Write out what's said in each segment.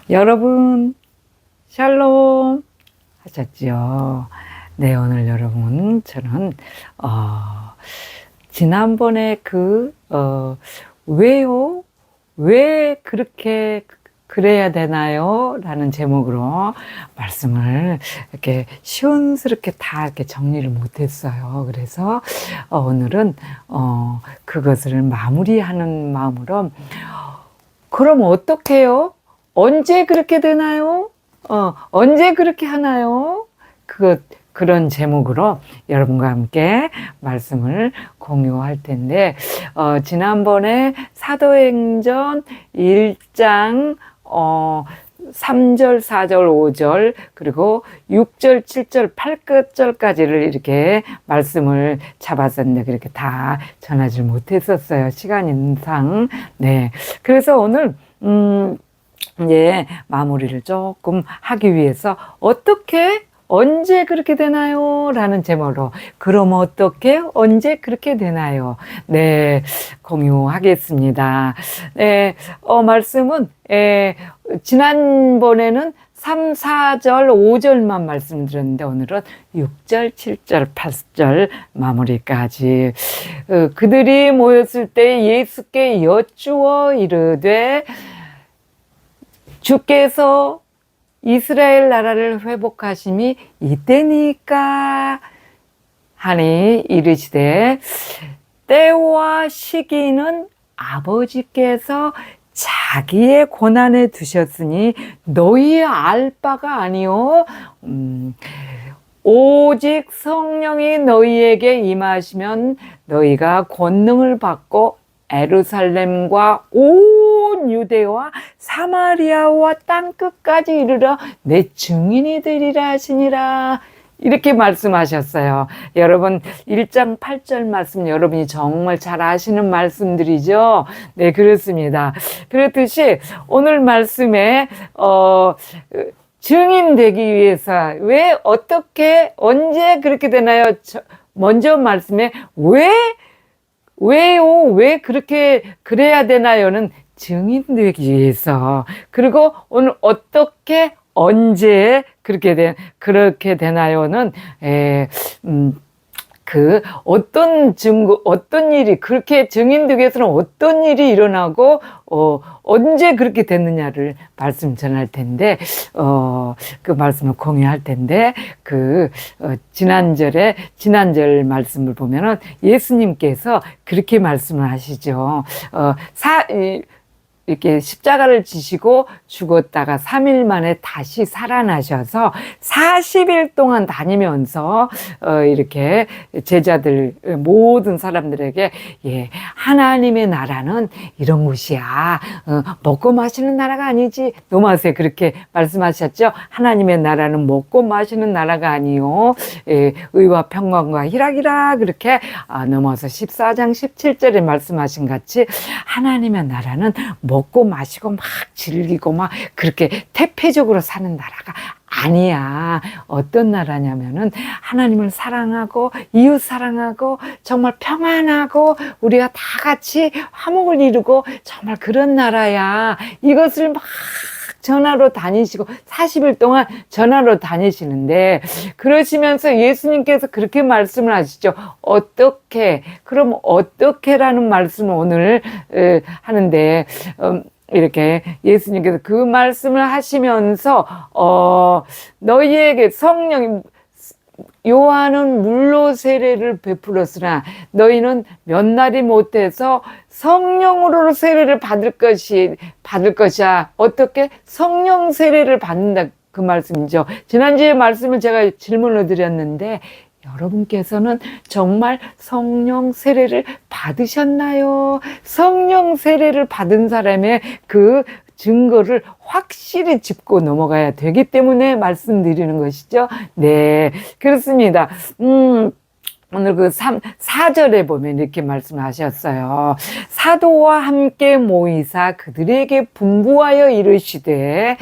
여러분, 샬롬 하셨죠? 네, 오늘 여러분, 저는, 지난번에 왜요? 왜 그렇게 그래야 되나요? 라는 제목으로 말씀을 이렇게 시원스럽게 다 이렇게 정리를 못했어요. 그래서, 오늘은, 그것을 마무리하는 마음으로, 그럼 어떡해요? 언제 그렇게 되나요? 언제 그렇게 하나요? 그런 제목으로 여러분과 함께 말씀을 공유할 텐데, 지난번에 사도행전 1장, 3절, 4절, 5절, 그리고 6절, 7절, 8절까지를 이렇게 말씀을 잡았었는데, 그렇게 다 전하지 못했었어요. 시간상. 네. 그래서 오늘, 이제 마무리를 조금 하기 위해서 언제 그렇게 되나요? 라는 제목으로 그럼 어떻게 언제 그렇게 되나요? 네, 공유하겠습니다. 네, 말씀은 지난번에는 3, 4절, 5절만 말씀드렸는데 오늘은 6절, 7절, 8절 마무리까지. 그들이 모였을 때 예수께 여쭈어 이르되 주께서 이스라엘 나라를 회복하심이 이때니까 하니 이르시되 때와 시기는 아버지께서 자기의 고난에 두셨으니 너희의 알 바가 아니요 오직 성령이 너희에게 임하시면 너희가 권능을 받고 에루살렘과 온 유대와 사마리아와 땅끝까지 이르러 내 증인이 되리라 하시니라. 이렇게 말씀하셨어요. 여러분 1장 8절 말씀 여러분이 정말 잘 아시는 말씀들이죠. 네, 그렇습니다. 그렇듯이 오늘 말씀에 증인되기 위해서 왜 어떻게 언제 그렇게 되나요? 먼저 말씀에 왜요? 왜 그렇게 그래야 되나요는 증인되기 위해서. 그리고 오늘 어떻게 언제 그렇게 되나요는 어떤 증거, 어떤 일이, 그렇게 증인되기 위해서는 어떤 일이 일어나고, 언제 그렇게 됐느냐를 말씀 전할 텐데, 그 말씀을 공유할 텐데, 지난절 말씀을 보면은 예수님께서 그렇게 말씀을 하시죠. 이렇게 십자가를 지시고 죽었다가 3일 만에 다시 살아나셔서 40일 동안 다니면서 이렇게 제자들 모든 사람들에게 하나님의 나라는 이런 곳이야. 먹고 마시는 나라가 아니지. 노마스에 그렇게 말씀하셨죠. 하나님의 나라는 먹고 마시는 나라가 아니요. 의와 평강과 희락이라 그렇게 넘어서 14장 17절에 말씀하신 같이 하나님의 나라는 먹고 마시고 막 즐기고 막 그렇게 태폐적으로 사는 나라가 아니야. 어떤 나라냐면은 하나님을 사랑하고 이웃 사랑하고 정말 평안하고 우리가 다 같이 화목을 이루고 정말 그런 나라야. 이것을 막 전하러 다니시고 40일 동안 전하러 다니시는데 그러시면서 예수님께서 그렇게 말씀을 하시죠. 그럼 어떻게라는 말씀을 오늘 하는데 이렇게 예수님께서 그 말씀을 하시면서 너희에게 성령이 요한은 물로 세례를 베풀었으나 너희는 몇 날이 못해서 성령으로 세례를 받을 것이야. 어떻게? 성령 세례를 받는다. 그 말씀이죠. 지난주에 말씀을 제가 질문을 드렸는데 여러분께서는 정말 성령 세례를 받으셨나요? 성령 세례를 받은 사람의 그 증거를 확실히 짚고 넘어가야 되기 때문에 말씀드리는 것이죠. 네, 그렇습니다. 오늘 4절에 보면 이렇게 말씀하셨어요. 사도와 함께 모이사 그들에게 분부하여 이르시되,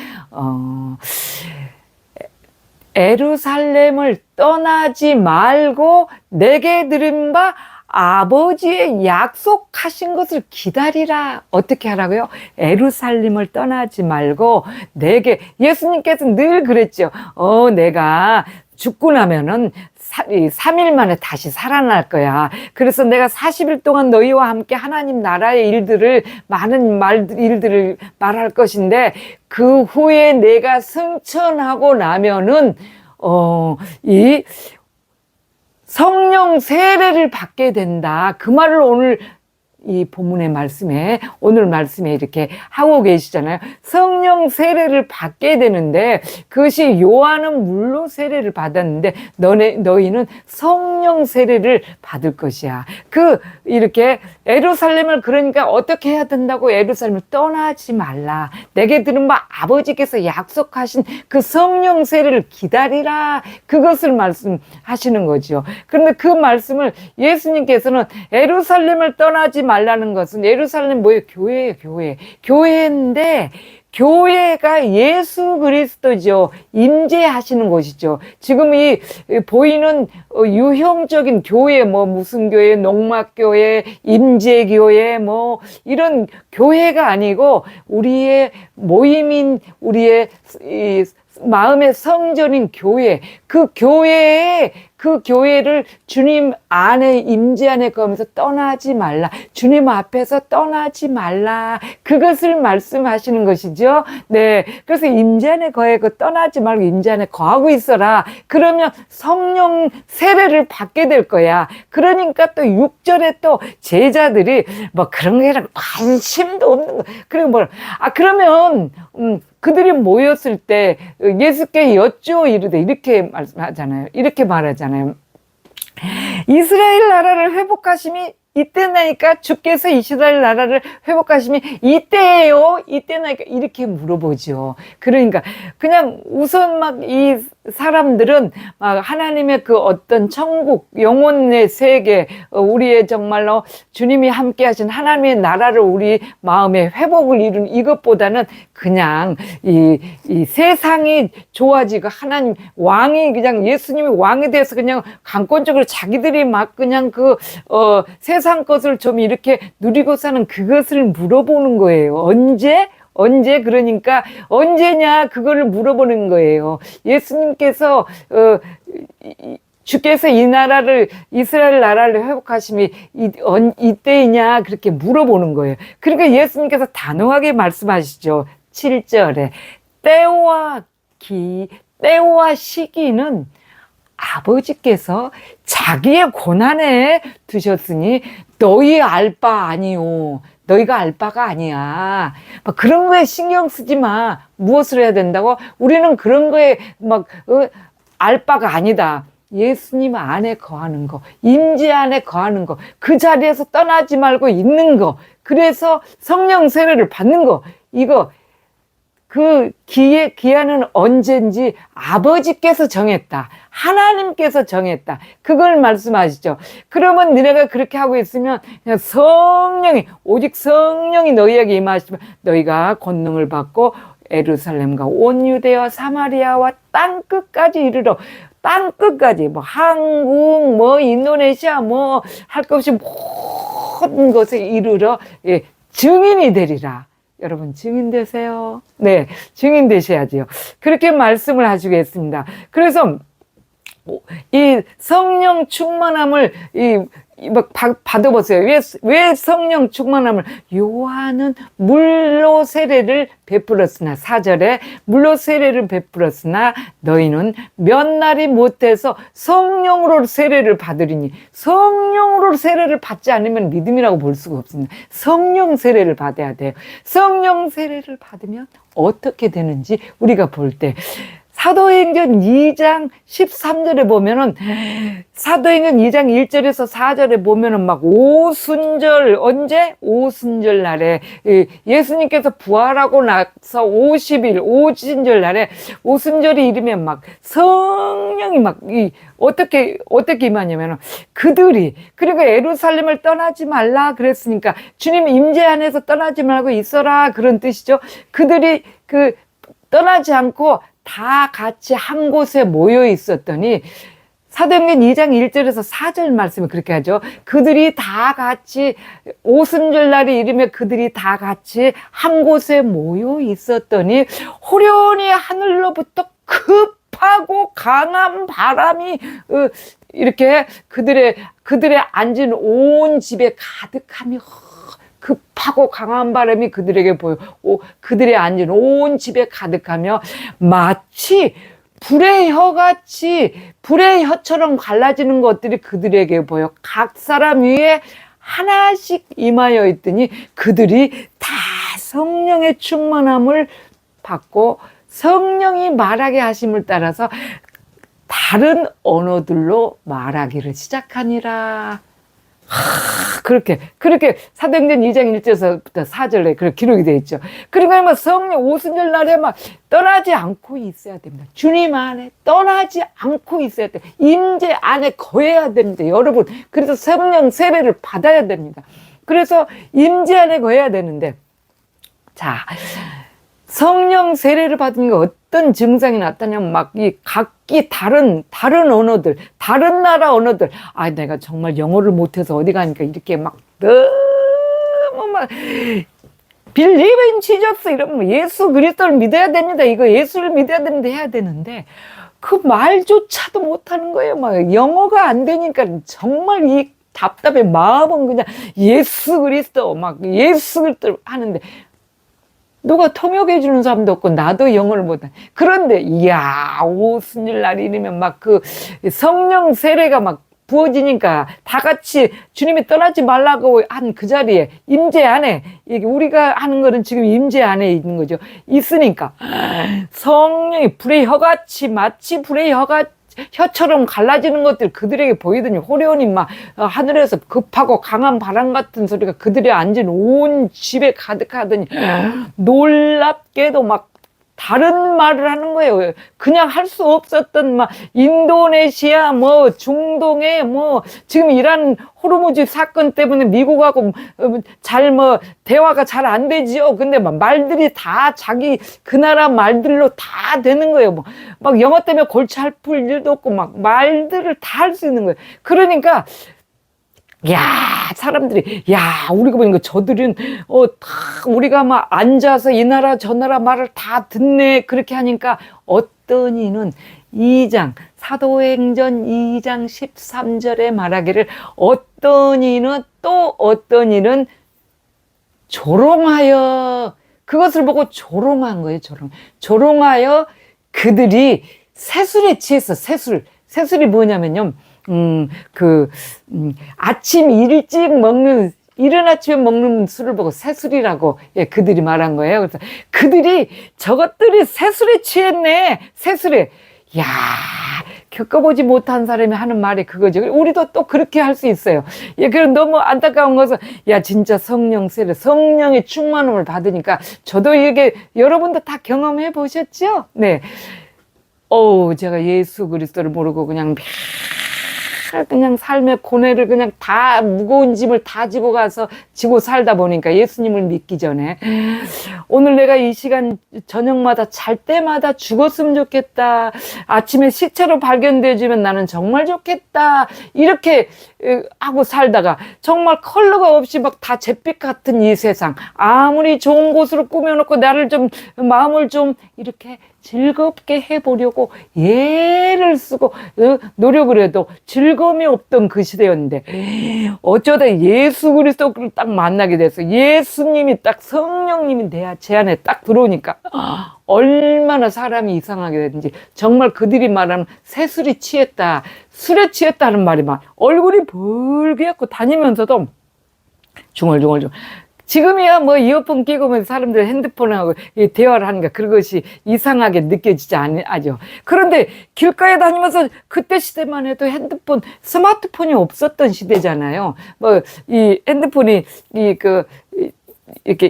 에루살렘을 떠나지 말고 내게 들은 바 아버지의 약속하신 것을 기다리라. 어떻게 하라고요? 예루살렘을 떠나지 말고 내게, 예수님께서 늘 그랬죠. 내가 죽고 나면은 3일 만에 다시 살아날 거야. 그래서 내가 40일 동안 너희와 함께 하나님 나라의 일들을, 많은 일들을 말할 것인데, 그 후에 내가 승천하고 나면은, 이 성령 세례를 받게 된다. 그 말을 오늘 이 본문의 말씀에, 오늘 말씀에 이렇게 하고 계시잖아요. 성령 세례를 받게 되는데, 그것이 요한은 물로 세례를 받았는데 너희는 성령 세례를 받을 것이야. 이렇게 예루살렘을, 그러니까 어떻게 해야 된다고? 예루살렘을 떠나지 말라. 내게 들은 바 아버지께서 약속하신 그 성령 세례를 기다리라. 그것을 말씀하시는 거죠. 그런데 그 말씀을 예수님께서는 예루살렘을 떠나지 말라는 것은, 예루살렘 뭐예요? 교회예요, 교회. 교회인데, 교회가 예수 그리스도죠. 임재하시는 곳이죠. 지금 이 보이는 유형적인 교회, 무슨 교회, 농막교회, 임재교회, 이런 교회가 아니고, 우리의 모임인, 우리의 이 마음의 성전인 교회, 그 교회를 주님 안에, 임재 안에 거하면서 떠나지 말라. 주님 앞에서 떠나지 말라. 그것을 말씀하시는 것이죠. 네. 그래서 임재 안에 거하고 떠나지 말고 임재 안에 거하고 있어라. 그러면 성령 세례를 받게 될 거야. 그러니까 또 6절에 또 제자들이 그런 게 관심도 없는 거. 그리고 그러면, 그들이 모였을 때 예수께 여쭈어 이르되, 이렇게 말씀하잖아요. 이렇게 말하잖아요. 이스라엘 나라를 회복하심이 이때나니까, 주께서 이스라엘 나라를 회복하심이 이때예요? 이때나니까, 이렇게 물어보죠. 그러니까 그냥 우선 이 사람들은 하나님의 그 어떤 천국, 영혼의 세계, 우리의 정말로 주님이 함께 하신 하나님의 나라를 우리 마음에 회복을 이룬 이것보다는 그냥 이 세상이 좋아지고 하나님 왕이, 그냥 예수님이 왕이 돼서 그냥 강권적으로 자기들이 그냥 세상 것을 좀 이렇게 누리고 사는 그것을 물어보는 거예요. 언제? 그러니까 언제냐? 그거를 물어보는 거예요. 예수님께서 주께서 이 나라를, 이스라엘 나라를 회복하심이 이때이냐? 그렇게 물어보는 거예요. 그러니까 예수님께서 단호하게 말씀하시죠. 7절에 때와 시기는 아버지께서 자기의 고난에 두셨으니 너희 알 바 아니요. 너희가 알 바가 아니야. 그런 거에 신경 쓰지 마. 무엇을 해야 된다고? 우리는 그런 거에 알 바가 아니다. 예수님 안에 거하는 거, 임재 안에 거하는 거, 그 자리에서 떠나지 말고 있는 거, 그래서 성령 세례를 받는 거, 이거 그 기한은 언젠지 아버지께서 정했다. 하나님께서 정했다. 그걸 말씀하시죠. 그러면 너희가 그렇게 하고 있으면 그냥 오직 성령이 너희에게 임하시면 너희가 권능을 받고 예루살렘과 온 유대와 사마리아와 땅 끝까지 이르러, 땅 끝까지, 한국, 인도네시아, 할 것 없이 모든 것에 이르러 증인이 되리라. 여러분 증인 되세요. 네, 증인 되셔야지요. 그렇게 말씀을 하시겠습니다. 그래서 이 성령 충만함을 받아보세요. 왜 성령 충만함을? 요한은 물로 세례를 베풀었으나, 4절에 물로 세례를 베풀었으나 너희는 몇 날이 못해서 성령으로 세례를 받으리니, 성령으로 세례를 받지 않으면 믿음이라고 볼 수가 없습니다. 성령 세례를 받아야 돼요. 성령 세례를 받으면 어떻게 되는지 우리가 볼 때, 사도행전 2장 13절에 보면은, 사도행전 2장 1절에서 4절에 보면은 오순절, 언제? 오순절 날에, 예수님께서 부활하고 나서 50일, 오순절 날에, 오순절이 이르면 성령이 어떻게 임하냐면은, 그러니까 예루살렘을 떠나지 말라 그랬으니까, 주님 임재 안에서 떠나지 말고 있어라, 그런 뜻이죠. 그들이 떠나지 않고 다 같이 한 곳에 모여 있었더니 사도행전 2장 1절에서 4절 말씀을 그렇게 하죠. 그들이 다 같이 오순절날이 이르며 그들이 다 같이 한 곳에 모여 있었더니 호련히 하늘로부터 급하고 강한 바람이 이렇게 그들의 앉은 온 집에 가득하며 급하고 강한 바람이 그들에게 보여 그들의 앉은 온 집에 가득하며 마치 불의 혀처럼 갈라지는 것들이 그들에게 보여 각 사람 위에 하나씩 임하여 있더니 그들이 다 성령의 충만함을 받고 성령이 말하게 하심을 따라서 다른 언어들로 말하기를 시작하니라. 그렇게 사도행전 2장 1절에서부터 4절에 그렇게 기록이 되어 있죠. 그러니까 뭐 성령 오순절 날에 막 떠나지 않고 있어야 됩니다. 주님 안에 떠나지 않고 있어야 돼요. 임재 안에 거해야 됩니다. 여러분, 그래서 성령 세례를 받아야 됩니다. 그래서 임재 안에 거해야 되는데, 자, 성령 세례를 받으니까 어떤 증상이 나타나냐면 막 이 각기 다른 언어들, 다른 나라 언어들. 아, 내가 정말 영어를 못해서 어디 가니까 이렇게 막 너무 막 Believe in Jesus 이러면 예수 그리스도를 믿어야 됩니다. 이거 예수를 믿어야 됩니다. 해야 되는데 그 말조차도 못하는 거예요. 막 영어가 안 되니까 정말 이 답답해. 마음은 그냥 예수 그리스도 막 예수 그리스도 하는데 누가 통역해 주는 사람도 없고 나도 영어를 못해. 그런데 이야 오순절 날이면 막 그 성령 세례가 막 부어지니까 다 같이 주님이 떠나지 말라고 한 그 자리에 임재 안에 이게 우리가 하는 거는 지금 임재 안에 있는 거죠. 있으니까 성령이 불의 혀같이 마치 불의 혀처럼 갈라지는 것들 그들에게 보이더니 호련히 막 하늘에서 급하고 강한 바람 같은 소리가 그들이 앉은 온 집에 가득하더니 놀랍게도 막 다른 말을 하는 거예요. 그냥 할 수 없었던 막 인도네시아 뭐 중동에 뭐 지금 이란 호르무즈 사건 때문에 미국하고 잘 뭐 대화가 잘 안 되지요. 근데 막 말들이 다 자기 그 나라 말들로 다 되는 거예요. 뭐 막 영어 때문에 골치 아플 일도 없고 막 말들을 다 할 수 있는 거예요. 그러니까 야, 사람들이, 야, 우리가 보니까 저들은, 다, 우리가 막 앉아서 이 나라 저 나라 말을 다 듣네. 그렇게 하니까 어떤 이는 사도행전 2장 13절에 말하기를 어떤 이는 또 어떤 이는 조롱하여, 그것을 보고 조롱한 거예요, 조롱하여 그들이 새술에 취했어, 새술이 뭐냐면요. 아침 일찍 먹는, 이른 아침에 먹는 술을 보고 새술이라고, 예, 그들이 말한 거예요. 그래서 그들이 저것들이 새술에 취했네, 새술에. 야, 겪어보지 못한 사람이 하는 말이 그거죠. 우리도 또 그렇게 할 수 있어요. 예, 그럼 너무 안타까운 것은, 야, 진짜 성령 세례, 성령의 충만함을 받으니까, 저도 이게, 여러분도 다 경험해 보셨죠? 네. 제가 예수 그리스도를 모르고 그냥 삶의 고뇌를 그냥 다 무거운 짐을 다 지고 살다 보니까 예수님을 믿기 전에 오늘 내가 이 시간 저녁마다 잘 때마다 죽었으면 좋겠다. 아침에 시체로 발견되어지면 나는 정말 좋겠다. 이렇게 하고 살다가 정말 컬러가 없이 막 다 잿빛 같은 이 세상 아무리 좋은 곳으로 꾸며놓고 나를 좀 마음을 좀 이렇게 즐겁게 해보려고 애를 쓰고 노력을 해도 즐거움이 없던 그 시대였는데 어쩌다 예수 그리스도를 딱 만나게 돼서 예수님이 딱 성령님이 제 안에 딱 들어오니까 얼마나 사람이 이상하게 되는지 정말 그들이 말하는 새술이 취했다, 술에 취했다는 말이 막 얼굴이 붉게갖고 다니면서도 중얼중얼 지금이야 뭐 이어폰 끼고 사람들 핸드폰하고 대화를 하니까 그것이 이상하게 느껴지지 않죠. 그런데 길가에 다니면서 그때 시대만 해도 스마트폰이 없었던 시대잖아요. 뭐 이 핸드폰이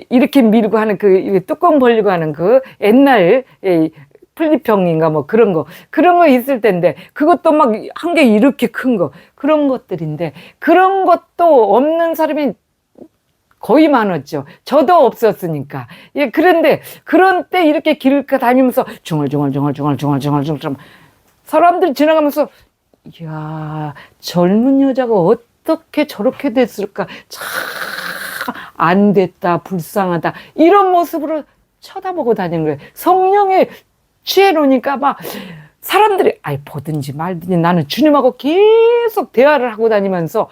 이렇게 밀고 하는 그 뚜껑 벌리고 하는 그 옛날 플립형인가 뭐 그런 거 있을 텐데 그것도 막 한 개 이렇게 큰 거 그런 것들인데 그런 것도 없는 사람이 거의 많았죠. 저도 없었으니까. 예, 그런데 그런 때 이렇게 길가 다니면서 중얼중얼 사람들이 지나가면서 이야, 젊은 여자가 어떻게 저렇게 됐을까? 참, 안 됐다, 불쌍하다. 이런 모습으로 쳐다보고 다니는 거예요. 성령에 취해 놓으니까 막 사람들이, 아이, 보든지 말든지 나는 주님하고 계속 대화를 하고 다니면서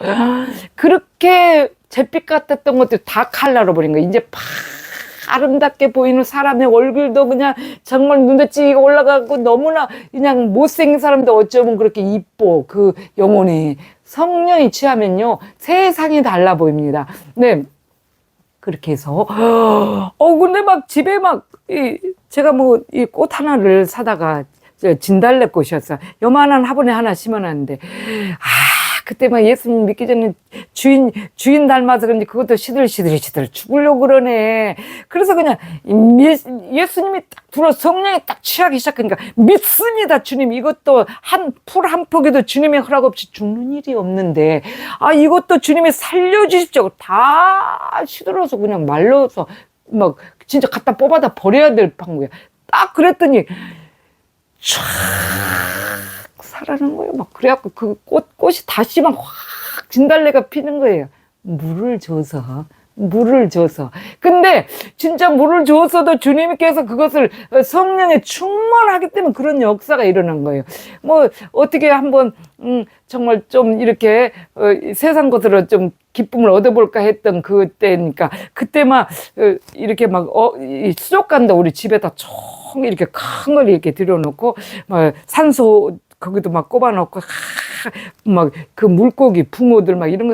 그렇게 잿빛 같았던 것들 다 칼라로 버린 거예요. 이제 아름답게 보이는 사람의 얼굴도 그냥 정말 눈에 찌가 올라가고 너무나 그냥 못생긴 사람도 어쩌면 그렇게 이뻐. 그 영혼이. 성령이 취하면요, 세상이 달라 보입니다. 네. 그렇게 해서, 근데 막 집에 막, 제가 뭐, 이 꽃 하나를 사다가, 진달래 꽃이었어. 요만한 화분에 하나 심어놨는데, 그때 막 예수님 믿기 전에 주인 닮아서 그런지 그것도 시들시들 죽으려고 그러네. 그래서 그냥 예수님이 딱 들어 성령이 딱 취하기 시작하니까 믿습니다, 주님. 이것도 풀 한 폭에도 주님의 허락 없이 죽는 일이 없는데, 이것도 주님이 살려주십시오. 다 시들어서 그냥 말려서 막 진짜 갖다 뽑아다 버려야 될 판국이야. 딱 그랬더니 촤 살아난 거예요. 막 그래갖고 그 꽃이 다시 막 확 진달래가 피는 거예요. 물을 줘서. 근데 진짜 물을 줬어도 주님께서 그것을 성령에 충만하기 때문에 그런 역사가 일어난 거예요. 뭐 어떻게 한번 정말 좀 이렇게 세상 것으로 좀 기쁨을 얻어볼까 했던 그때니까 그때 막 이렇게 막 수족관도 우리 집에다 총 이렇게 큰 걸 이렇게 들여놓고 막 산소 거기도 막 꼽아놓고 막 그 물고기 붕어들 막 이런 거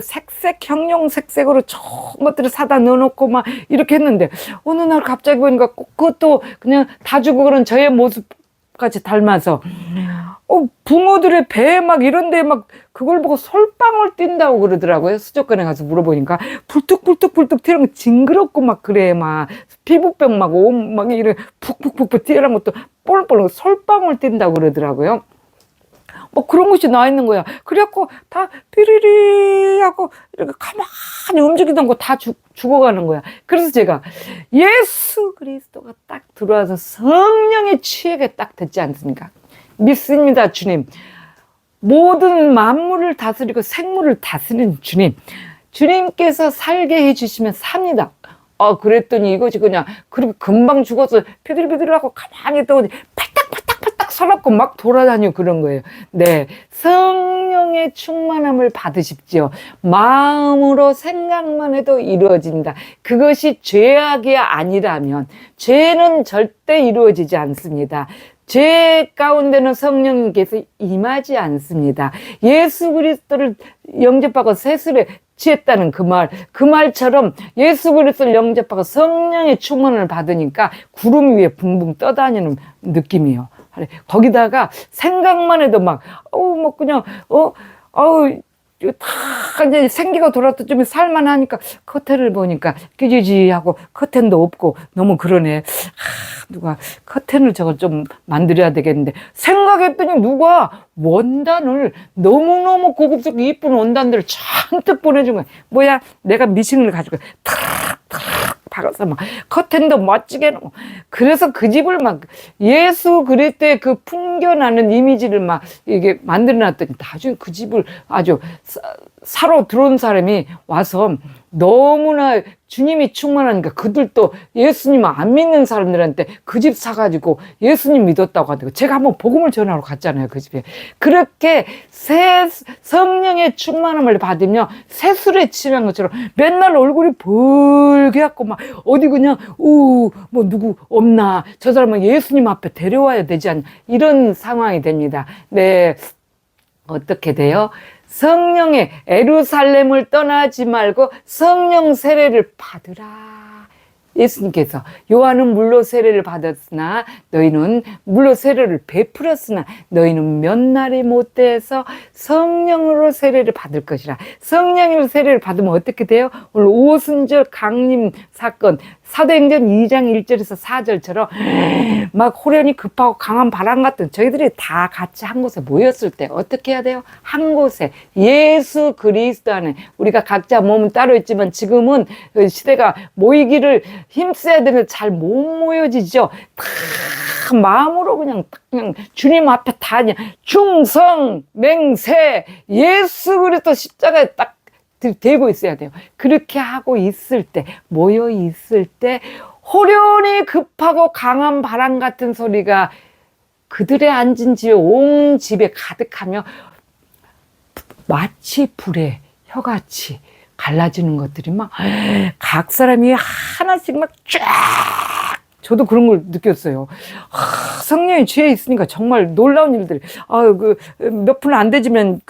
형용 색색으로 좋은 것들을 사다 넣어놓고 막 이렇게 했는데 어느 날 갑자기 보니까 그것도 그냥 다 죽고 그런 저의 모습까지 닮아서 붕어들의 배 막 이런데 막 그걸 보고 솔방울 뛴다고 그러더라고요. 수족관에 가서 물어보니까 불뚝불뚝 튀는 거 징그럽고 막 그래. 막 피부병 막 이런 푹푹푹 튀는 것도 볼볼 솔방울 뛴다고 그러더라고요. 뭐 그런 것이 나와 있는 거야. 그래갖고 다 삐리리 하고 이렇게 가만히 움직이던 거 다 죽어가는 거야. 그래서 제가 예수 그리스도가 딱 들어와서 성령의 취하게 딱 됐지 않습니까? 믿습니다, 주님. 모든 만물을 다스리고 생물을 다스리는 주님. 주님께서 살게 해주시면 삽니다. 그랬더니 이것이 그냥 그렇게 금방 죽어서 피들피들하고 가만히 있더니 팔딱팔딱 서럽고 막 돌아다니고 그런 거예요. 네, 성령의 충만함을 받으십시오. 마음으로 생각만 해도 이루어진다. 그것이 죄악이 아니라면 죄는 절대 이루어지지 않습니다. 죄 가운데는 성령님께서 임하지 않습니다. 예수 그리스도를 영접하고 세술에 취했다는 그 말처럼 예수 그리스도를 영접하고 성령의 충만을 받으니까 구름 위에 붕붕 떠다니는 느낌이에요. 거기다가 생각만 해도 막 그냥 다 이제 생기가 돌아서 좀 살만하니까 커튼을 보니까 끼지지하고 커튼도 없고 너무 그러네. 누가 커튼을 저걸 좀 만들어야 되겠는데 생각했더니 누가 원단을 너무너무 고급스럽고 이쁜 원단들을 잔뜩 보내준 거야. 뭐야, 내가 미싱을 가지고 탁탁 박아서 막 커튼도 멋지게 해놓고 그래서 그 집을 막 예수 그리스도의 그 풍겨나는 이미지를 막 이게 만들어놨더니 나중에 그 집을 아주 사러 들어온 사람이 와서 너무나 주님이 충만하니까 그들도 예수님 안 믿는 사람들한테 그 집 사가지고 예수님 믿었다고 하더라고요. 제가 한번 복음을 전하러 갔잖아요, 그 집에. 그렇게 성령의 충만함을 받으며 새술에 취한 것처럼 맨날 얼굴이 벌게갖고 막 어디 그냥 뭐 누구 없나, 저 사람은 예수님 앞에 데려와야 되지 않나, 이런 상황이 됩니다. 네, 어떻게 돼요? 성령의 예루살렘을 떠나지 말고 성령 세례를 받으라. 예수님께서 요한은 물로 세례를 받았으나 너희는 물로 세례를 베풀었으나 너희는 몇 날이 못돼서 성령으로 세례를 받을 것이라. 성령으로 세례를 받으면 어떻게 돼요? 오늘 오순절 강림 사건 사도행전 2장 1절에서 4절처럼 막 호련히 급하고 강한 바람 같은 저희들이 다 같이 한 곳에 모였을 때 어떻게 해야 돼요? 한 곳에 예수 그리스도 안에 우리가 각자 몸은 따로 있지만 지금은 시대가 모이기를 힘써야 되는데 잘 못 모여지죠. 다 마음으로 그냥 주님 앞에 다 그냥 충성 맹세 예수 그리스도 십자가에 딱 대고 있어야 돼요. 그렇게 하고 있을 때, 모여 있을 때 호련히 급하고 강한 바람 같은 소리가 그들의 앉은 집에 온 집에 가득하며 마치 불에 혀같이 갈라지는 것들이 막 각 사람이 하나씩 막 쫙, 저도 그런 걸 느꼈어요. 성령이 죄에 있으니까 정말 놀라운 일들이. 몇 푼 안 되지만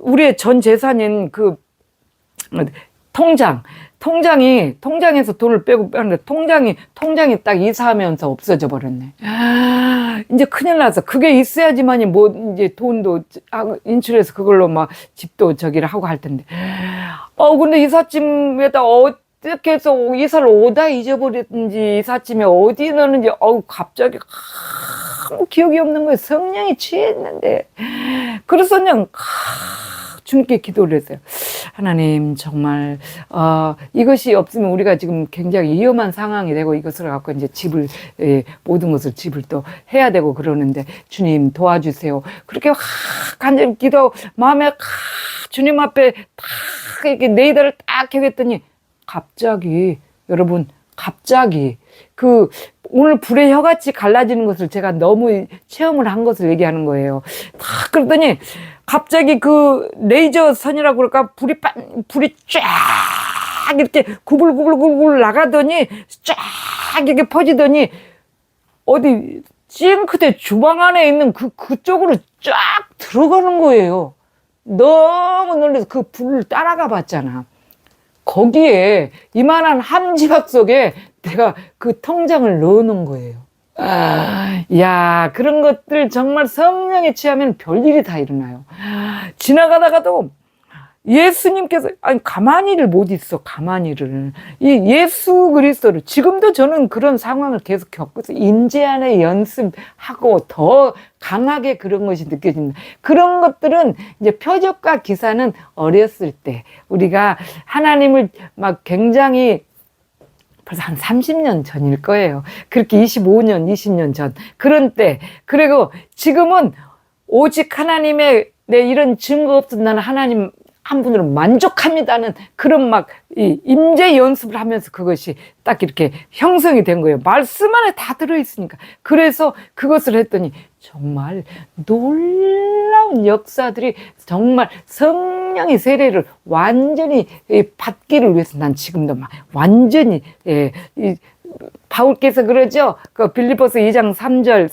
우리의 전 재산인 통장에서 돈을 빼는데 통장이 딱 이사하면서 없어져 버렸네. 이제 큰일 났어. 그게 있어야지만이 뭐 이제 돈도 인출해서 그걸로 막 집도 저기를 하고 할 텐데. 근데 이삿짐에다 어떻게 해서 이사를 오다 잊어버렸는지 이삿짐에 어디 넣는지 갑자기 아무 기억이 없는 거예요. 성령이 취했는데. 그래서 그냥 주님께 기도를 했어요. 하나님 정말 이것이 없으면 우리가 지금 굉장히 위험한 상황이 되고 이것을 갖고 이제 모든 것을 집을 또 해야 되고 그러는데 주님 도와주세요. 그렇게 간절히 기도 마음에 주님 앞에 딱 이렇게 네이더를 딱 켜겠더니 여러분 갑자기 오늘 불의 혀같이 갈라지는 것을 제가 너무 체험을 한 것을 얘기하는 거예요. 딱 그랬더니 갑자기 레이저 선이라고 그럴까 불이 쫙 이렇게 구불구불구불 나가더니 쫙 이렇게 퍼지더니 어디 싱크대 주방 안에 있는 그쪽으로 쫙 들어가는 거예요. 너무 놀라서 그 불을 따라가 봤잖아. 거기에 이만한 함지박 속에 내가 그 통장을 넣어놓은 거예요. 그런 것들 정말 성령에 취하면 별일이 다 일어나요. 지나가다가도 예수님께서 가만히를 못 있어. 가만히를 이 예수 그리스도를 지금도 저는 그런 상황을 계속 겪어서 임재 안에 연습하고 더 강하게 그런 것이 느껴집니다. 그런 것들은 이제 표적과 기사는 어렸을 때 우리가 하나님을 막 굉장히 벌써 한 30년 전일 거예요. 그렇게 25년, 20년 전. 그런 때. 그리고 지금은 오직 하나님의 이런 증거 없어도 나는 하나님 한 분으로 만족합니다는 그런 임재 연습을 하면서 그것이 딱 이렇게 형성이 된 거예요. 말씀 안에 다 들어있으니까. 그래서 그것을 했더니 정말 놀라운 역사들이 정말 성령의 세례를 완전히 받기를 위해서 난 지금도 완전히 바울께서 그러죠. 빌립보서 2장 3절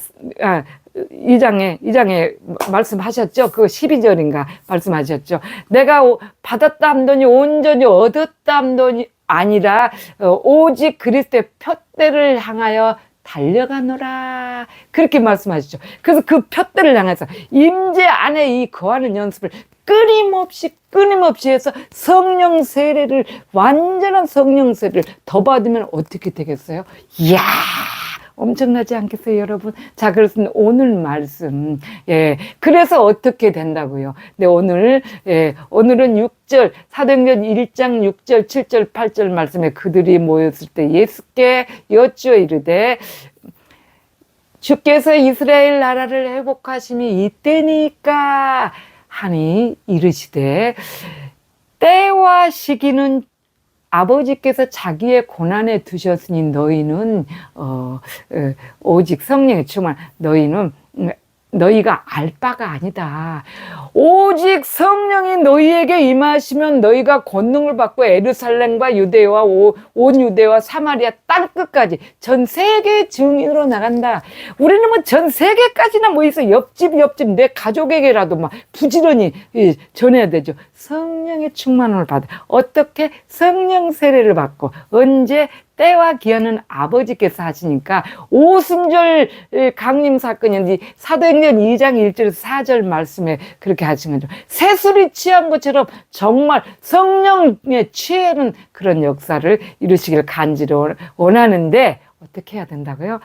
2장에 말씀하셨죠. 12절인가 말씀하셨죠. 내가 받았다 함더니 온전히 얻었다 함더니 아니라 오직 그리스도의 표대를 향하여 달려가노라. 그렇게 말씀하시죠. 그래서 그 표대를 향해서 임재 안에 이 거하는 연습을 끊임없이 해서 성령 세례를 완전한 성령 세례를 더 받으면 어떻게 되겠어요? 이야! 엄청나지 않겠어요, 여러분? 자, 그래서 오늘 말씀, 그래서 어떻게 된다고요? 네, 오늘은 6절, 사도행전 1장 6절, 7절, 8절 말씀에 그들이 모였을 때 예수께 여쭈어 이르되 주께서 이스라엘 나라를 회복하심이 이때니까 하니 이르시되 때와 시기는 아버지께서 자기의 고난에 두셨으니 너희는 오직 성령의 충만 너희가 알 바가 아니다. 오직 성령이 너희에게 임하시면 너희가 권능을 받고 예루살렘과 유대와 온 유대와 사마리아 땅끝까지 전 세계 증인으로 나간다. 우리는 뭐 전 세계까지나 뭐 있어. 옆집 내 가족에게라도 막 부지런히 전해야 되죠. 성령의 충만을 받아. 어떻게? 성령 세례를 받고. 언제? 때와 기한은 아버지께서 하시니까 오순절 강림 사건이 사도행전 2장 1절에서 4절 말씀에 그렇게 하신 거죠. 새술이 취한 것처럼 정말 성령에 취하는 그런 역사를 이루시길 간절히 원하는데 어떻게 해야 된다고요?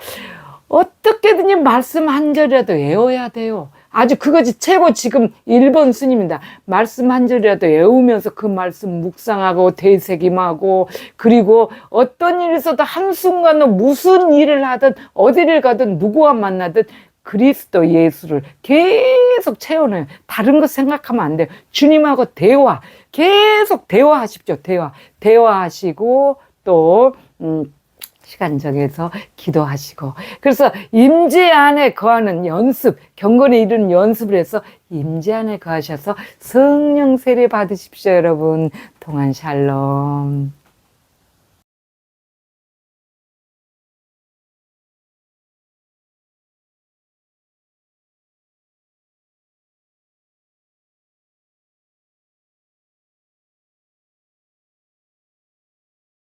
어떻게든지 말씀 한 절이라도 외워야 돼요. 아주 그것이 최고 지금 1번 순위입니다. 말씀 한 절이라도 외우면서 그 말씀 묵상하고 되새김하고, 그리고 어떤 일이 있어도 한순간은 무슨 일을 하든 어디를 가든 누구와 만나든 그리스도 예수를 계속 채우는, 다른 거 생각하면 안 돼요. 주님하고 대화, 계속 대화하십시오. 대화하시고 또 시간 정해서 기도하시고, 그래서 임재 안에 거하는 연습, 경건에 이르는 연습을 해서 임재 안에 거하셔서 성령 세례 받으십시오. 여러분, 동안 샬롬.